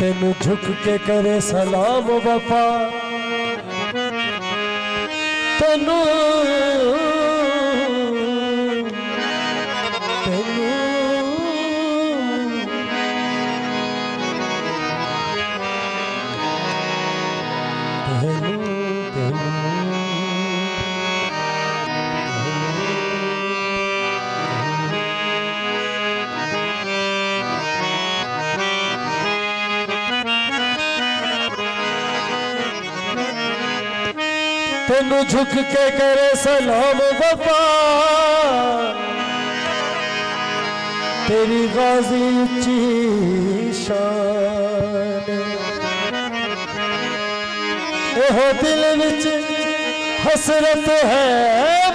तेनू झुक के करे सलाम वफा तेनू तेनू झुक के करे सलाम वफा तेरी गाजी उच्ची शान एहो दिल विच हसरत है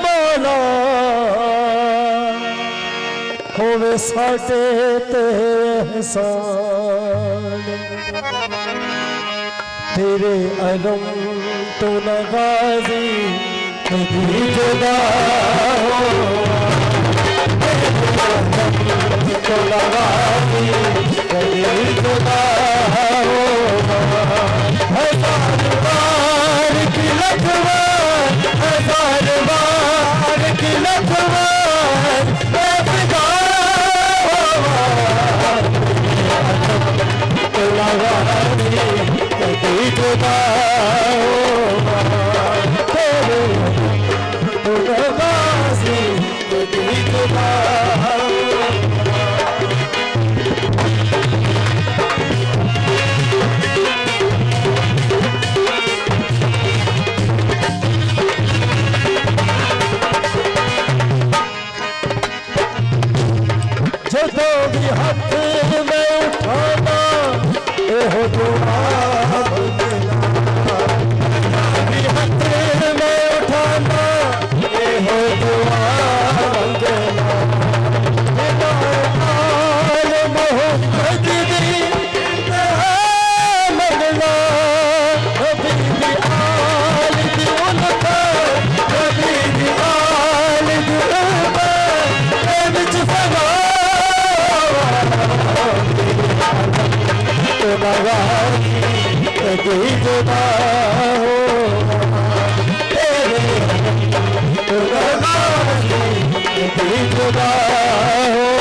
मौला होवे साडे ते एहसान तेरे अलम तो नगाजी कभी जुदा हो तो नगाजी कभी जुदा हो हजार बार की लखवार हजार बार की लखवार तो नगाजी कभी जुदा जो भी हाथ में उठाना एहो दुआ भी हाथ में उठाना एहो दुआ मोहम्मद दी मंगला नबी दी आल दी उनका नबी दी आल दी उनका विच फगा कभी जुदा हो तेरे कभी जुदा हो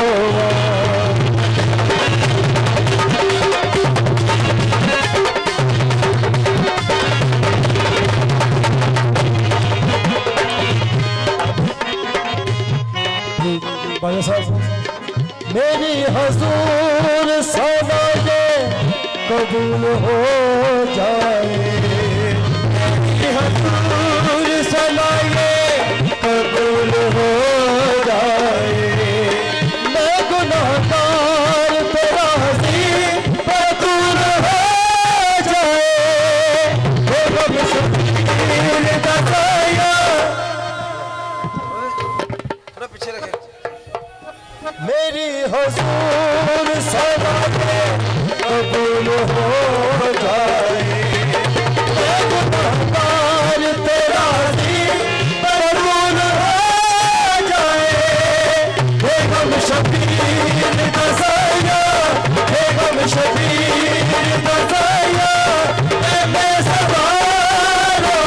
बाजा साहब मेरी हजूर सदा कबूल हो जाए हजूर सलाए कबूल हो जाए मैं गुनाहगार तेरा हज़ीर कबूल हो जाए गम शबीर दा साया थोड़ा पीछे रखे मेरी हजूर सलाए कबूल हो जाए मैं गुनाहगार तेरा कबूल हो जाए बेगम शबीर दसाया बेगम शबीर दसाया मैं सवारो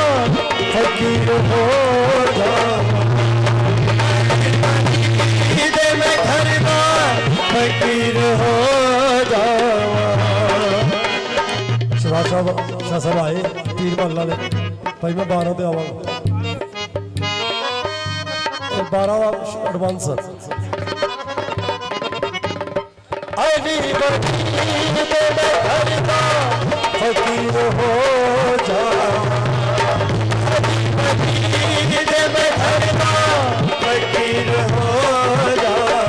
फकीर हो मैं घरदार फकीर हो शराब साहब शाह साहब आए तीर महला ने भाई मैं 12 पे आवागा 12 एडवांस फकीर हो फकीर हो जाओ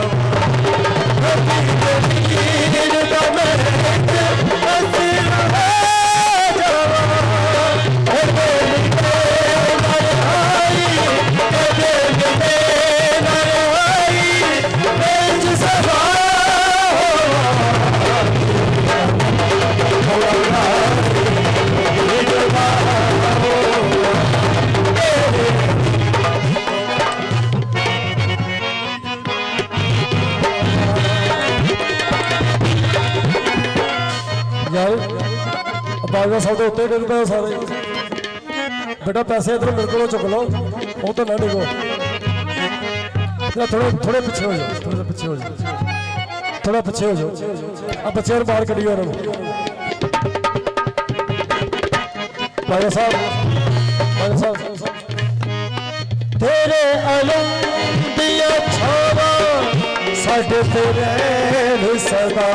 यार बाजा साहब के उत्ते डिग पे सारे बेटा पैसे इधर मेरे को चुक लो वो तो ना डिगो थोड़े थोड़े पीछे हो जाओ थोड़ा पीछे हो जाओ थोड़ा पीछे हो जाओ अब बच्चे बाहर करिए उन्होंने बाजा साहब तेरे अलम दिया छावा साढ़े तेरे सदा